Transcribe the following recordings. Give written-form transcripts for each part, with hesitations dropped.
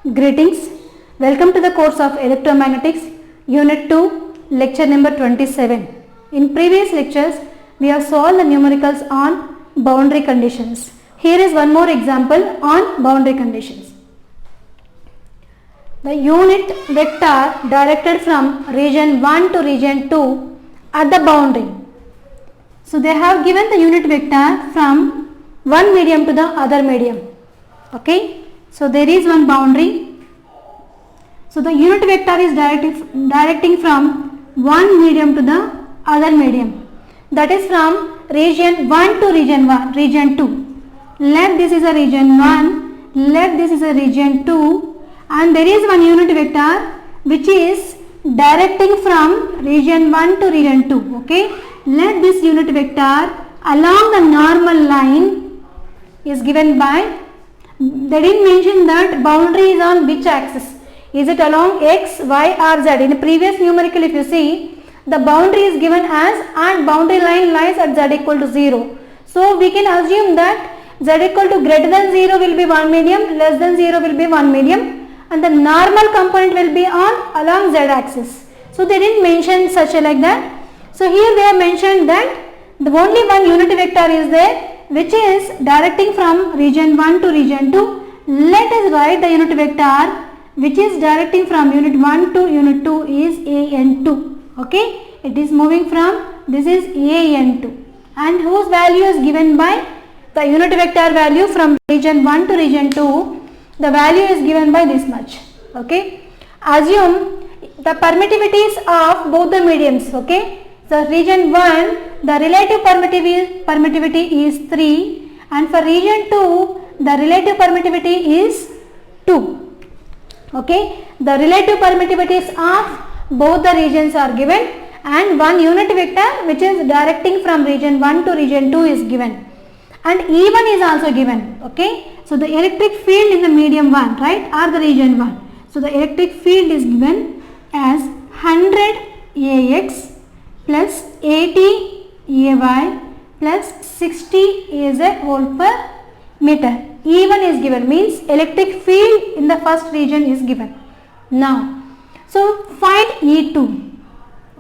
Greetings. Welcome to the course of Electromagnetics, Unit 2, Lecture number 27. In previous lectures, we have solved the numericals on boundary conditions. Here is one more example on boundary conditions. The unit vector directed from region 1 to region 2 at the boundary. So they have given the unit vector from one medium to the other medium. Okay. So there is one boundary. So the unit vector is directing from one medium to the other medium. That is from region 1 to region 2. Let this is a region 1, let this is a region 2, and there is one unit vector which is directing from region 1 to region 2. Okay. Let this unit vector along the normal line is given by, they didn't mention that boundary is on which axis. Is it along x, y or z? In the previous numerical, if you see, the boundary is given as and boundary line lies at z equal to 0. So we can assume that z equal to greater than 0 will be one medium, less than 0 will be one medium, and the normal component will be on along z axis. So they didn't mention such a like that. So here they have mentioned that the only one unit vector is there which is directing from region 1 to region 2. Let us write the unit vector which is directing from unit 1 to unit 2 is an2. Okay, it is moving from, this is an2, and whose value is given by the unit vector value from region 1 to region 2. The value is given by this much. Okay, assume the permittivities of both the mediums. Okay, so region 1, the relative permittivity is 3, and for region 2 the relative permittivity is 2. Okay, the relative permittivities of both the regions are given, and one unit vector which is directing from region 1 to region 2 is given, and E1 is also given. Okay, so the electric field in the medium 1, right, or the region 1. So the electric field is given as 100 AX plus 80 AY plus 60 AZ volt per meter. E1 is given, means electric field in the first region is given. Now, so find E2.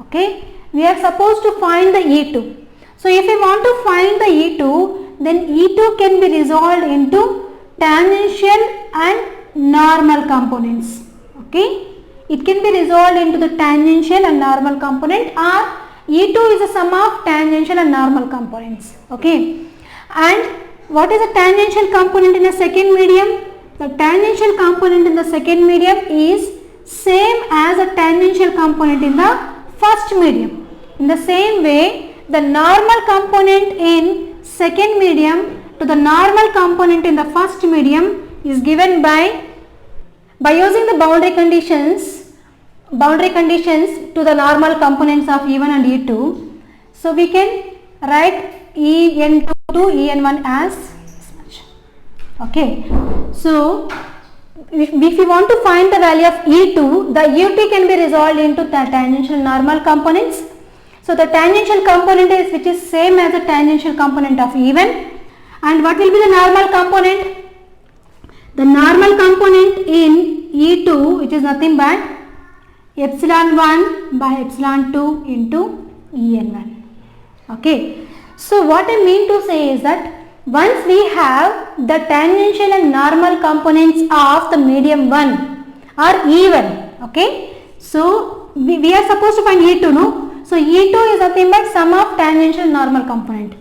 Okay, we are supposed to find the E2. So if we want to find the E2, then E2 can be resolved into tangential and normal components. Okay, it can be resolved into the tangential and normal component, or E2 is a sum of tangential and normal components. Okay, and what is a tangential component in a second medium? The tangential component in the second medium is same as a tangential component in the first medium. In the same way, the normal component in second medium to the normal component in the first medium is given by using the boundary conditions to the normal components of E1 and E2. So we can write En2 to En1 as this much. Okay, so if we want to find the value of E2, the E2 can be resolved into the tangential normal components. So the tangential component is which is same as the tangential component of E1, and what will be the normal component? The normal component in E2, which is nothing but epsilon 1 by epsilon 2 into En1. Okay, so what I mean to say is that once we have the tangential and normal components of the medium 1 or E1, okay, so we are supposed to find E2, no? So E2 is nothing but sum of tangential normal component.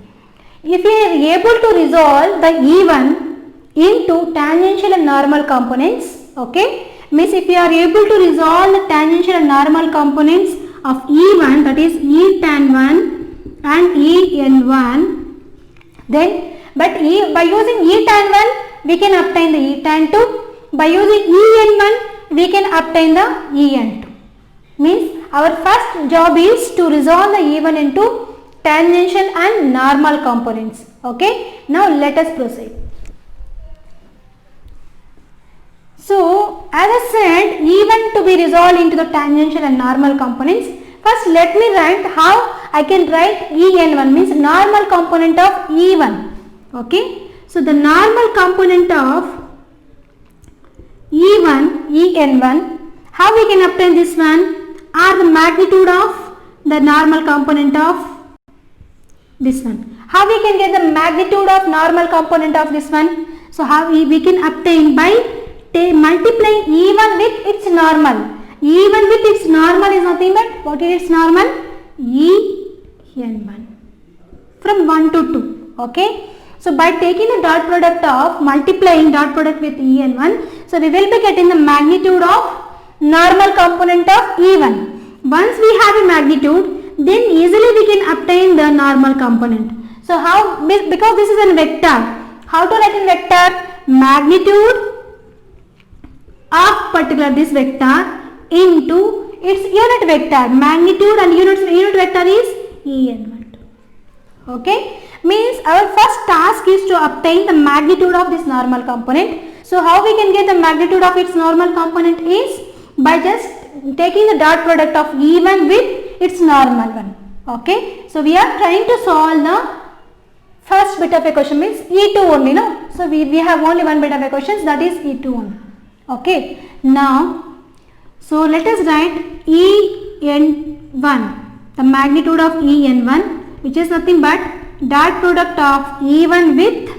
If we are able to resolve the E1 into tangential and normal components, okay, means if we are able to resolve the tangential and normal components of E1, that is E tan 1 and En1, then by using E tan 1 we can obtain the E tan 2, by using En1 we can obtain the En2. Means our first job is to resolve the E1 into tangential and normal components. Okay, now let us proceed. So as I said, E1 to be resolved into the tangential and normal components, first let me write how I can write En1, means normal component of E1. Okay, so the normal component of E1 En1. How we can obtain this one? Or the magnitude of the normal component of this one. How we can get the magnitude of normal component of this one? So how we can obtain by multiplying E1 with its normal. E1 with its normal is nothing but what is its normal? En1 from 1 to 2. Okay. So by taking the dot product of multiplying dot product with En1, so we will be getting the magnitude of normal component of E1. Once we have a magnitude, then easily we can obtain the normal component. So how, because this is a vector, how to write in vector? Magnitude of particular this vector into its unit vector. Magnitude and unit vector is En1. Okay, means our first task is to obtain the magnitude of this normal component. So how we can get the magnitude of its normal component is by just taking the dot product of E1 with its normal one. Okay, so we are trying to solve the first bit of a question, means E2 only, no? So we have only one bit of a question, that is E2 only. Okay, now so let us write En1, the magnitude of En1, which is nothing but dot product of E1 with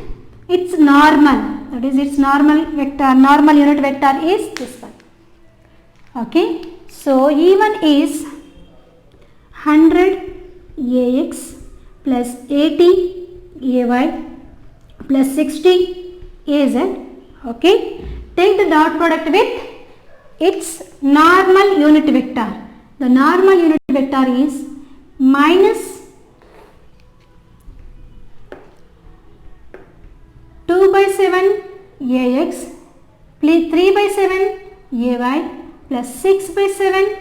its normal, that is its normal vector, normal unit vector is this one. Okay, so E1 is 100 AX plus 80 AY plus 60 AZ. Okay, take the dot product with its normal unit vector. The normal unit vector is minus 2 by 7 AX plus 3 by 7 AY plus 6 by 7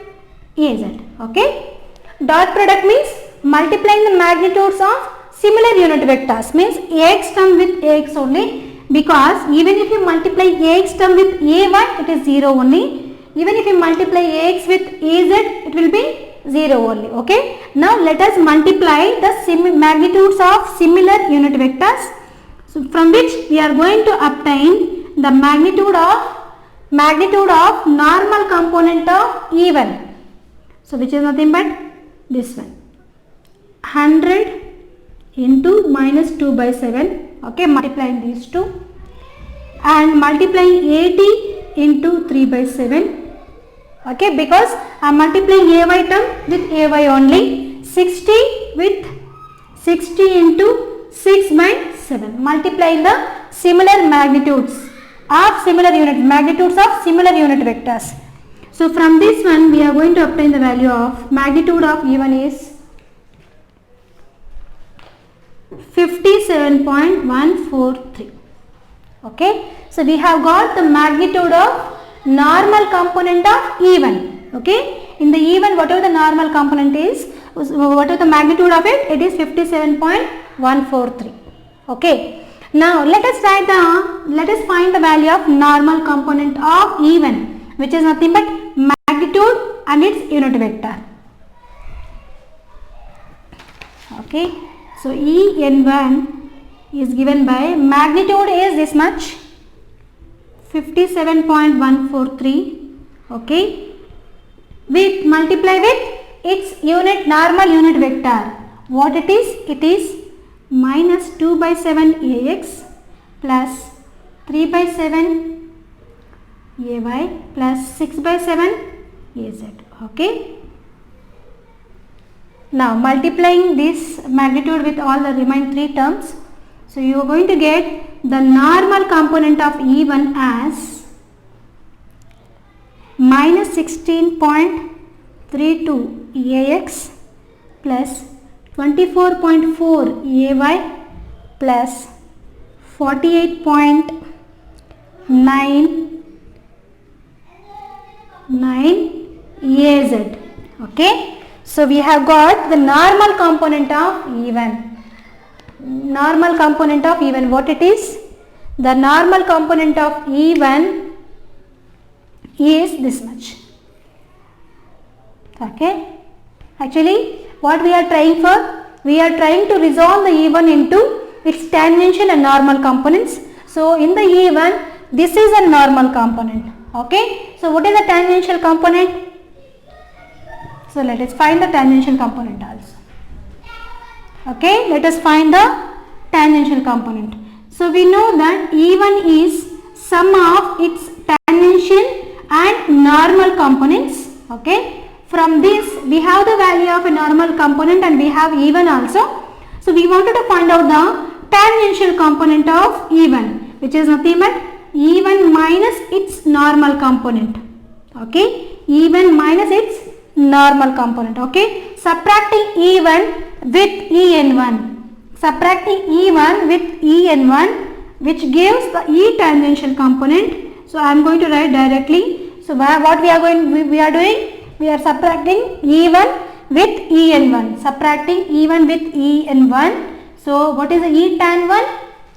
AZ. Okay, dot product means multiplying the magnitudes of similar unit vectors, means AX term with AX only, because even if you multiply AX term with AY, it is 0 only. Even if you multiply AX with AZ, it will be 0 only. Okay, now let us multiply the magnitudes of similar unit vectors, so from which we are going to obtain the magnitude of normal component of E1. So which is nothing but this one, 100 into minus 2 by 7. Okay, multiplying these two and multiplying 80 into 3 by 7. Okay, because I am multiplying AY term with AY only. 60 with 60 into 6 by 7. Multiplying the similar magnitudes of similar unit vectors. So from this one we are going to obtain the value of magnitude of E1 is 57.143. Okay, so we have got the magnitude of normal component of E1. Okay, in the E1 whatever the normal component is, whatever the magnitude of it, it is 57.143. Okay, now let us find the value of normal component of E1, which is nothing but magnitude and its unit vector. Okay, so En1 is given by magnitude is this much, 57.143. Okay, with multiply with its normal unit vector. What it is? It is minus 2 by 7 AX plus 3 by 7 AY plus 6 by 7 AZ. Okay, now multiplying this magnitude with all the remaining 3 terms, so you are going to get the normal component of E1 as minus 16.32 AX plus 24.4 AY plus 48.99 AZ. Okay, so we have got the normal component of E1. Normal component of E1, what it is? The normal component of E1 is this much. Okay, actually what we are trying for? We are trying to resolve the E1 into its tangential and normal components. So in the E1, this is a normal component. Okay, so what is the tangential component? So let us find the tangential component also. Okay, let us find the tangential component. So we know that E1 is sum of its tangential and normal components. Okay, from this we have the value of a normal component and we have E1 also. So we wanted to find out the tangential component of E1, which is nothing but E1 minus its normal component. Okay, E1 minus its normal component. Okay, subtracting E1 with En1, subtracting E1 with En1, which gives the E tangential component. So I am going to write directly. So what we are doing, we are subtracting E1 with En1, subtracting E1 with En1. So what is the E tan 1?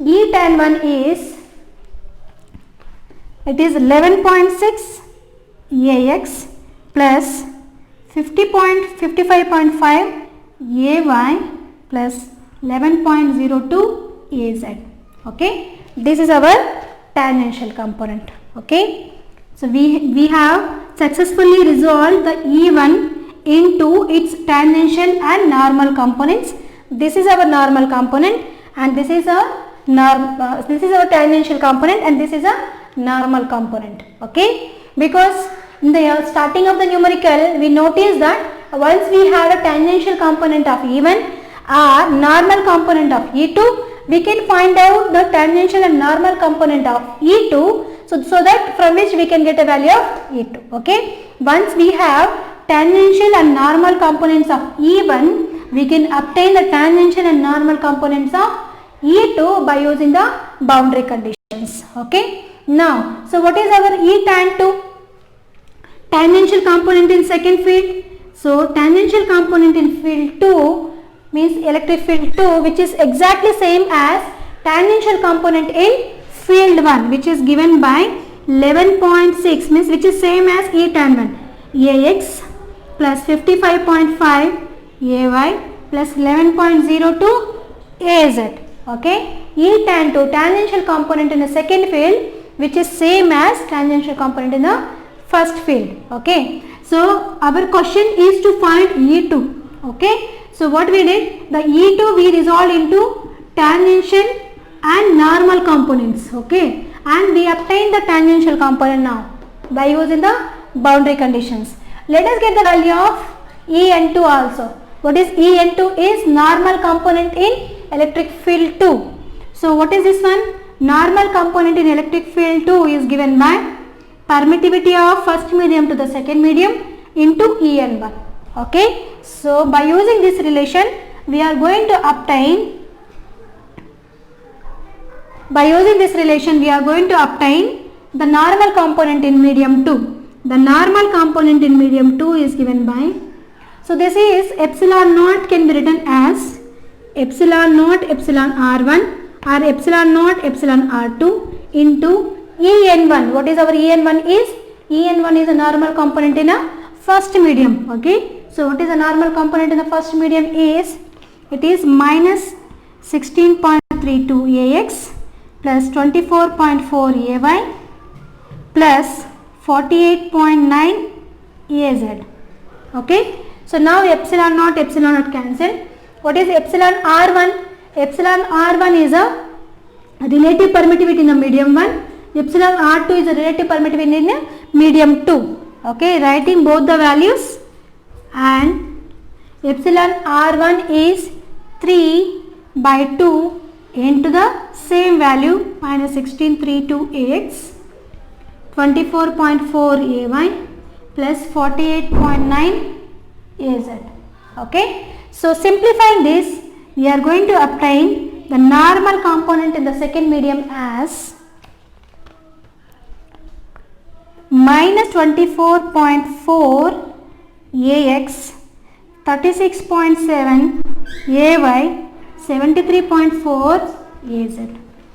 E tan 1 is, it is 11.6 AX plus 55.5 AY plus 11.02 AZ. Okay, this is our tangential component. Okay, so we have successfully resolved the E1 into its tangential and normal components. This is our normal component and this is our tangential component and this is a normal component. Okay, because in the starting of the numerical we notice that once we have a tangential component of E1 or normal component of E2, we can find out the tangential and normal component of E2, so that from which we can get a value of E2. Okay, once we have tangential and normal components of E1, we can obtain the tangential and normal components of E2 by using the boundary conditions. Okay, now so what is our E tan 2? Tangential component in second field. So tangential component in field 2 means electric field 2, which is exactly same as tangential component in field 1, which is given by 11.6, means which is same as E tan 1, AX plus 55.5 AY plus 11.02 AZ. Okay, E tan 2 tangential component in the second field, which is same as tangential component in the first field. Okay, so our question is to find E2. Okay, so what we did, the E2 we resolved into tangential and normal components. Okay, and we obtained the tangential component now by using the boundary conditions. Let us get the value of En2 also. What is En2? Is normal component in electric field 2. So what is this one? Normal component in electric field 2 is given by permittivity of first medium to the second medium into En1. Okay, so by using this relation we are going to obtain, the normal component in medium 2. The normal component in medium 2 is given by, so this is epsilon naught can be written as epsilon naught epsilon r1 or epsilon naught epsilon r2 into En1. What is our En1 is? En1 is a normal component in a first medium. Okay, so what is the normal component in the first medium is, it is minus 16.32 AX plus 24.4 AY plus 48.9 AZ. Okay, so now epsilon naught cancel. What is epsilon r1? Epsilon r1 is a relative permittivity in the medium 1. Epsilon r2 is a relative permittivity in the medium 2. Okay, writing both the values, and epsilon r1 is 3 by 2 into the same value minus 1632 AX 24.4 AY plus 48.9 AZ. Okay, so simplifying this, we are going to obtain the normal component in the second medium as minus 24.4 AX 36.7 AY 73.4 AZ.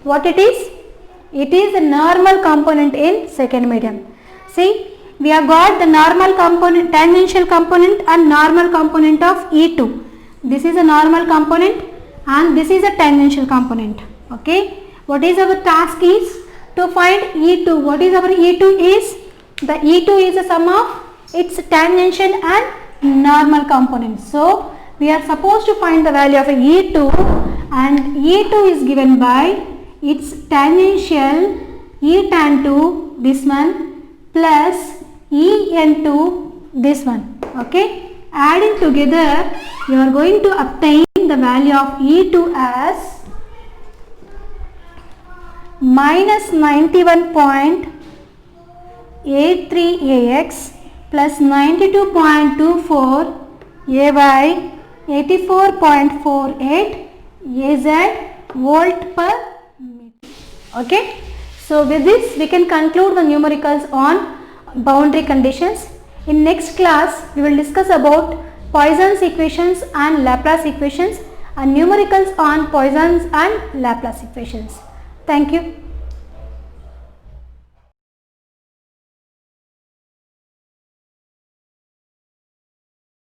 What it is? It is a normal component in second medium. See, we have got the normal component, tangential component and normal component of E2. This is a normal component and this is a tangential component. Okay, what is our task is to find E2. What is our E2 is? the E2 is the sum of its tangential and normal components. So we are supposed to find the value of E2, and E2 is given by its tangential E tan 2 this one plus E n 2 this one. Okay, adding together you are going to obtain the value of E2 as minus 91.83 AX plus 92.24 AY 84.48 AZ volt per meter. Okay, so with this we can conclude the numericals on boundary conditions. In next class we will discuss about Poisson's equations and Laplace equations and numericals on Poisson's and Laplace equations. Thank you.